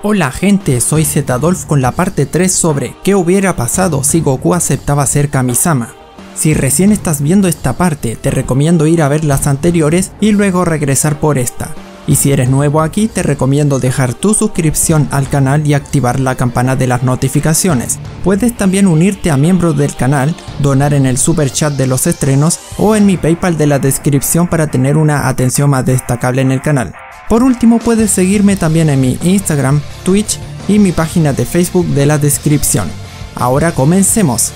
Hola gente, soy Zetadolf con la parte 3 sobre ¿qué hubiera pasado si Goku aceptaba ser Kami-sama? Si recién estás viendo esta parte, te recomiendo ir a ver las anteriores y luego regresar por esta. Y si eres nuevo aquí, te recomiendo dejar tu suscripción al canal y activar la campana de las notificaciones. Puedes también unirte a miembros del canal, donar en el super chat de los estrenos o en mi PayPal de la descripción para tener una atención más destacable en el canal. Por último, puedes seguirme también en mi Instagram, Twitch y mi página de Facebook de la descripción. Ahora comencemos.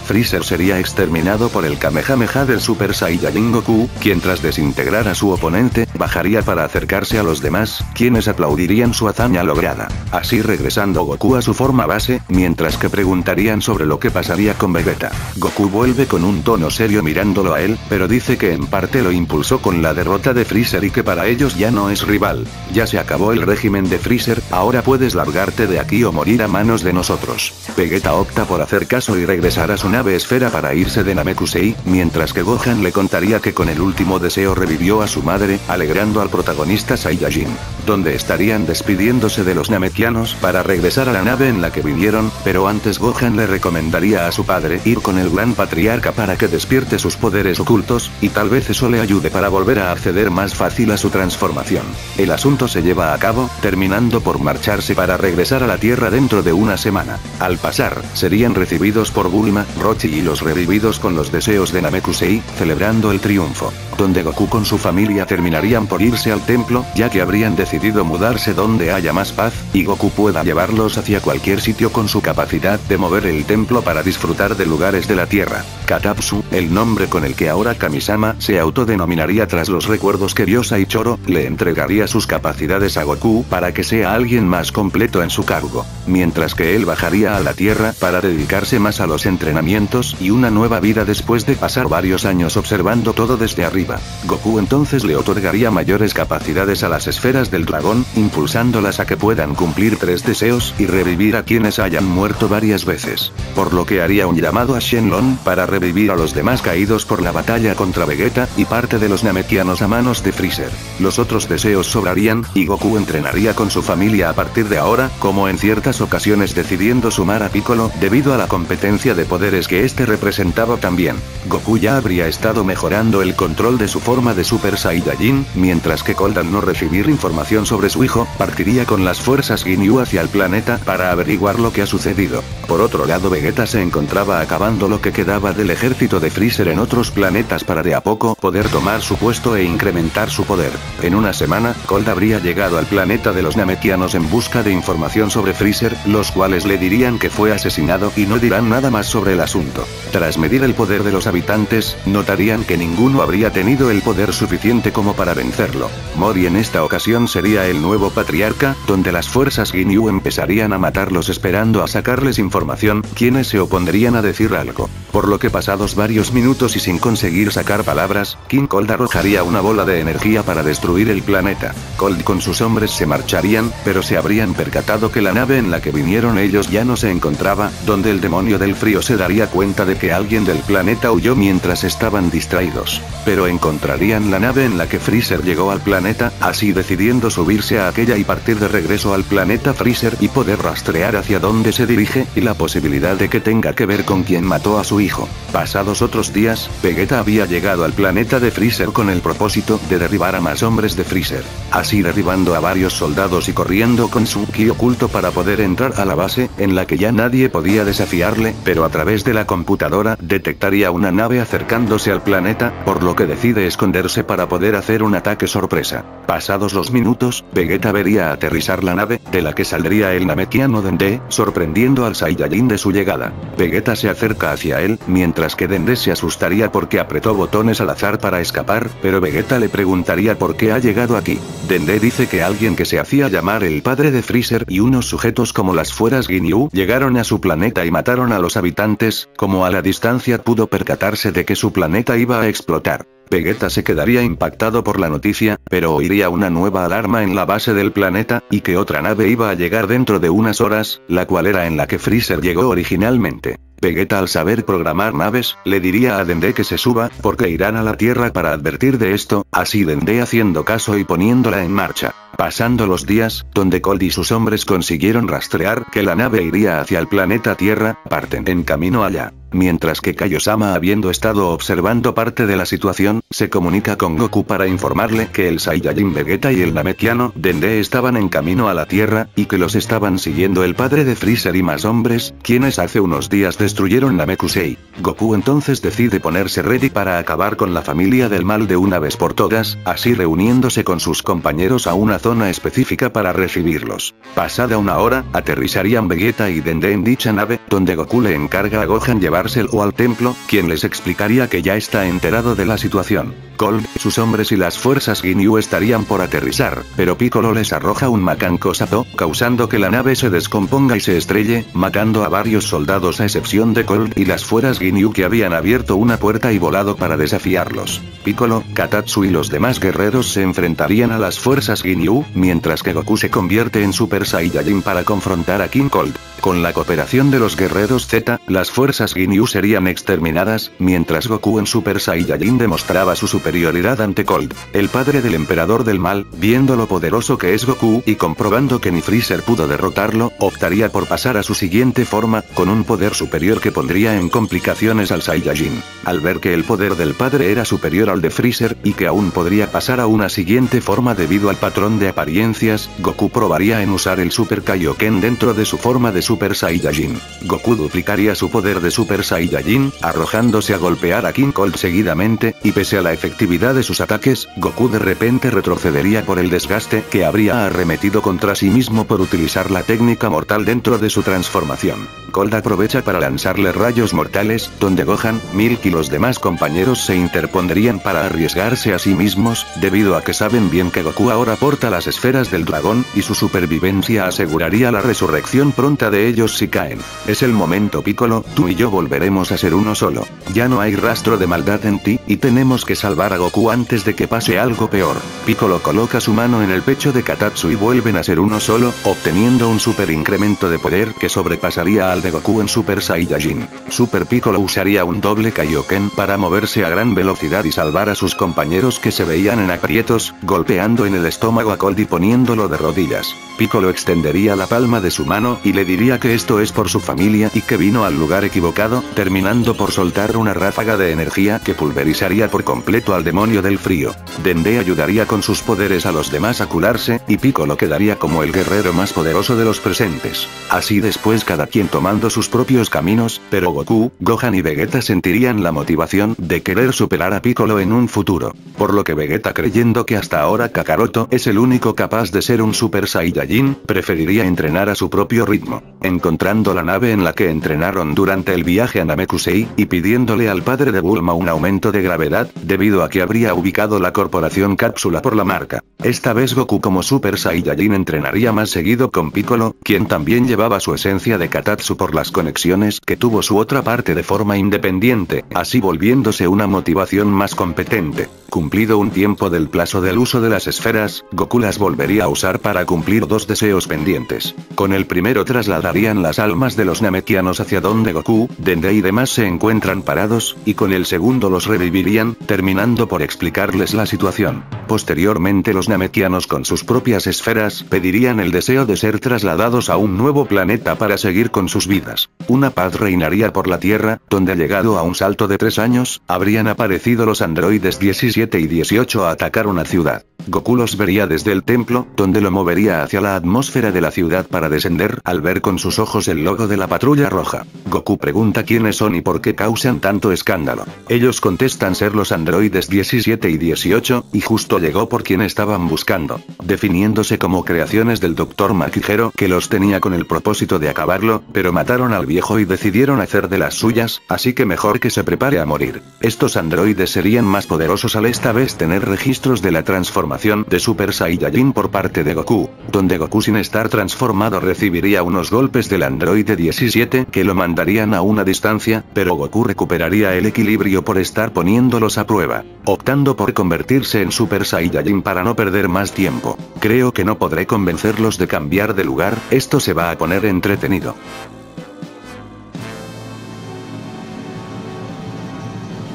Freezer sería exterminado por el Kamehameha del Super Saiyajin Goku, quien tras desintegrar a su oponente, bajaría para acercarse a los demás, quienes aplaudirían su hazaña lograda. Así regresando Goku a su forma base, mientras que preguntarían sobre lo que pasaría con Vegeta. Goku vuelve con un tono serio mirándolo a él, pero dice que en parte lo impulsó con la derrota de Freezer y que para ellos ya no es rival. Ya se acabó el régimen de Freezer, ahora puedes largarte de aquí o morir a manos de nosotros. Vegeta opta por hacer caso y regresar a su nave esfera para irse de Namekusei, mientras que Gohan le contaría que con el último deseo revivió a su madre, alegrando al protagonista Saiyajin. Donde estarían despidiéndose de los Namekianos para regresar a la nave en la que vivieron, pero antes Gohan le recomendaría a su padre ir con el gran patriarca para que despierte sus poderes ocultos, y tal vez eso le ayude para volver a acceder más fácil a su transformación. El asunto se lleva a cabo, terminando por marcharse para regresar a la Tierra dentro de una semana. Al pasar, serían recibidos por Bulma, Rochi y los revividos con los deseos de Namekusei, celebrando el triunfo. Donde Goku con su familia terminarían por irse al templo, ya que habrían decidido mudarse donde haya más paz, y Goku pueda llevarlos hacia cualquier sitio con su capacidad de mover el templo para disfrutar de lugares de la Tierra. Katatsu, el nombre con el que ahora Kami-sama se autodenominaría tras los recuerdos que vio Saichoro, le entregaría sus capacidades a Goku para que sea alguien más completo en su cargo. Mientras que él bajaría a la Tierra para dedicarse más a los entrenamientos y una nueva vida después de pasar varios años observando todo desde arriba. Goku entonces le otorgaría mayores capacidades a las esferas del dragón, impulsándolas a que puedan cumplir 3 deseos y revivir a quienes hayan muerto varias veces. Por lo que haría un llamado a Shenlong para revivir a los demás caídos por la batalla contra Vegeta y parte de los Namekianos a manos de Freezer. Los otros deseos sobrarían, y Goku entrenaría con su familia a partir de ahora, como en ciertas ocasiones decidiendo sumar a Piccolo debido a la competencia de poderes que este representaba también. Goku ya habría estado mejorando el control de su forma de Super Saiyajin, mientras que Cole al no recibir información sobre su hijo, partiría con las fuerzas Ginyu hacia el planeta para averiguar lo que ha sucedido. Por otro lado Vegeta se encontraba acabando lo que quedaba del ejército de Freezer en otros planetas para de a poco poder tomar su puesto e incrementar su poder. En una semana, Cole habría llegado al planeta de los Namekianos en busca de información sobre Freezer, los cuales le dirían que fue asesinado y no dirán nada más sobre el asunto. Tras medir el poder de los habitantes, notarían que ninguno habría tenido el poder suficiente como para vencerlo. Mori en esta ocasión sería el nuevo patriarca, donde las fuerzas Ginyu empezarían a matarlos esperando a sacarles información, quienes se opondrían a decir algo. Por lo que pasados varios minutos y sin conseguir sacar palabras, King Cold arrojaría una bola de energía para destruir el planeta. Cold con sus hombres se marcharían, pero se habrían percatado que la nave en la que vinieron ellos ya no se encontraba, donde el demonio del frío se daría cuenta de que alguien del planeta huyó mientras estaban distraídos. Pero encontrarían la nave en la que Freezer llegó al planeta, así decidiendo subirse a aquella y partir de regreso al planeta Freezer y poder rastrear hacia dónde se dirige, y la posibilidad de que tenga que ver con quien mató a su hijo. Pasados otros días, Vegeta había llegado al planeta de Freezer con el propósito de derribar a más hombres de Freezer. Así derribando a varios soldados y corriendo con su ki oculto para poder entrar a la base, en la que ya nadie podía desafiarle, pero a través de la computadora detectaría una nave acercándose al planeta, por lo que decide esconderse para poder hacer un ataque sorpresa. Pasados los minutos, Vegeta vería aterrizar la nave, de la que saldría el Namekiano Dende, sorprendiendo al Saiyajin de su llegada. Vegeta se acerca hacia él, mientras que Dende se asustaría porque apretó botones al azar para escapar, pero Vegeta le preguntaría por qué ha llegado aquí. Dende dice que alguien que se hacía llamar el padre de Freezer y unos sujetos como las fueras Ginyu llegaron a su planeta y mataron a los habitantes, como a la distancia pudo percatarse de que su planeta iba a explotar. Vegeta se quedaría impactado por la noticia, pero oiría una nueva alarma en la base del planeta, y que otra nave iba a llegar dentro de unas horas, la cual era en la que Freezer llegó originalmente. Vegeta, al saber programar naves, le diría a Dende que se suba, porque irán a la Tierra para advertir de esto, así Dende haciendo caso y poniéndola en marcha. Pasando los días, donde Cold y sus hombres consiguieron rastrear que la nave iría hacia el planeta Tierra, parten en camino allá. Mientras que Kaiosama, habiendo estado observando parte de la situación, se comunica con Goku para informarle que el Saiyajin Vegeta y el Namekiano Dende estaban en camino a la Tierra, y que los estaban siguiendo el padre de Freezer y más hombres, quienes hace unos días destruyeron Namekusei. Goku entonces decide ponerse ready para acabar con la familia del mal de una vez por todas, así reuniéndose con sus compañeros a una zona específica para recibirlos. Pasada una hora, aterrizarían Vegeta y Dende en dicha nave, donde Goku le encarga a Gohan llevárselo al templo, quien les explicaría que ya está enterado de la situación. Cold, sus hombres y las fuerzas Ginyu estarían por aterrizar, pero Piccolo les arroja un Makanko Sato, causando que la nave se descomponga y se estrelle, matando a varios soldados a excepción de Cold y las fuerzas Ginyu, que habían abierto una puerta y volado para desafiarlos. Piccolo, Katatsu y los demás guerreros se enfrentarían a las fuerzas Ginyu, mientras que Goku se convierte en Super Saiyajin para confrontar a King Cold. Con la cooperación de los guerreros Z, las fuerzas Ginyu serían exterminadas, mientras Goku en Super Saiyajin demostraba su superioridad ante Cold. El padre del emperador del mal, viendo lo poderoso que es Goku y comprobando que ni Freezer pudo derrotarlo, optaría por pasar a su siguiente forma, con un poder superior que pondría en complicaciones al Saiyajin. Al ver que el poder del padre era superior al de Freezer, y que aún podría pasar a una siguiente forma debido al patrón de apariencias, Goku probaría en usar el Super Kaioken dentro de su forma de Super Saiyajin. Goku duplicaría su poder de Super Saiyajin, arrojándose a golpear a King Cold seguidamente, y pese a la efectividad de sus ataques, Goku de repente retrocedería por el desgaste que habría arremetido contra sí mismo por utilizar la técnica mortal dentro de su transformación. Cold aprovecha para lanzarle rayos mortales, donde Gohan, 1000 y los demás compañeros se interpondrían para arriesgarse a sí mismos, debido a que saben bien que Goku ahora porta las esferas del dragón, y su supervivencia aseguraría la resurrección pronta de ellos si caen. Es el momento, Piccolo, tú y yo volveremos a ser uno solo. Ya no hay rastro de maldad en ti, y tenemos que salvar a Goku antes de que pase algo peor. Piccolo coloca su mano en el pecho de Katatsu y vuelven a ser uno solo, obteniendo un super incremento de poder que sobrepasaría al de Goku en Super Saiyajin. Super Piccolo usaría un doble Kaioken para moverse a gran velocidad y salvar a sus compañeros que se veían en aprietos, golpeando en el estómago a Cold y poniéndolo de rodillas. Piccolo extendería la palma de su mano y le diría que esto es por su familia y que vino al lugar equivocado, terminando por soltar una ráfaga de energía que pulverizaría por completo al demonio del frío. Dende ayudaría con sus poderes a los demás a curarse, y Piccolo quedaría como el guerrero más poderoso de los presentes. Así después cada quien tomando sus propios caminos, pero Goku, Gohan y Vegeta sentirían la motivación de querer superar a Piccolo en un futuro. Por lo que Vegeta, creyendo que hasta ahora Kakaroto es el único capaz de ser un Super Saiyajin, preferiría entrenar a su propio ritmo. Encontrando la nave en la que entrenaron durante el viaje a Namekusei, y pidiéndole al padre de Bulma un aumento de gravedad, debido a que habría ubicado la corporación Cápsula por la marca. Esta vez Goku como Super Saiyajin entrenaría más seguido con Piccolo, quien también llevaba su esencia de Katatsu por las conexiones que tuvo su otra parte de forma independiente, así volviéndose una motivación más competente. Cumplido un tiempo del plazo del uso de las esferas, Goku las volvería a usar para cumplir dos deseos pendientes. Con el primero trasladarían las almas de los Namekianos hacia donde Goku, Dende y demás se encuentran parados, y con el segundo los revivirían, terminando por explicarles la situación. Posteriormente los Namekianos con sus propias esferas pedirían el deseo de ser trasladados a un nuevo planeta para seguir con sus vidas. Una paz reinaría por la Tierra, donde llegado a un salto de 3 años, habrían aparecido los androides 17 y 18 a atacar una ciudad. Goku los vería desde el templo, donde lo movería hacia la atmósfera de la ciudad para descender, al ver con sus ojos el logo de la Patrulla Roja. Goku pregunta quiénes son y por qué causan tanto escándalo. Ellos contestan ser los androides 17 y 18, y justo llegó por quien estaban buscando, definiéndose como creaciones del Dr. Makihiro, que los tenía con el propósito de acabarlo, pero mataron al viejo y decidieron hacer de las suyas, así que mejor que se prepare a morir. Estos androides serían más poderosos al esta vez tener registros de la transformación de Super Saiyajin por parte de Goku, donde Goku sin estar transformado recibiría unos golpes del androide 17 que lo mandarían a una distancia, pero Goku recuperaría el equilibrio por estar poniéndolos a prueba, optando por convertirse en Super Saiyajin para no perder más tiempo. Creo que no podré convencerlos de cambiar de lugar, esto se va a poner entretenido.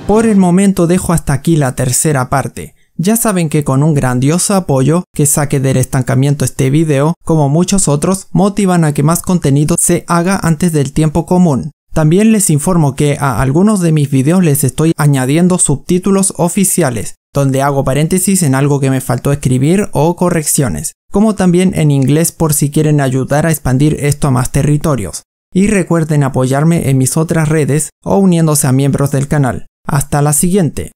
Por el momento dejo hasta aquí la tercera parte. Ya saben que con un grandioso apoyo que saque del estancamiento este video, como muchos otros, motivan a que más contenido se haga antes del tiempo común. También les informo que a algunos de mis videos les estoy añadiendo subtítulos oficiales, donde hago paréntesis en algo que me faltó escribir o correcciones, como también en inglés por si quieren ayudar a expandir esto a más territorios. Y recuerden apoyarme en mis otras redes o uniéndose a miembros del canal. Hasta la siguiente.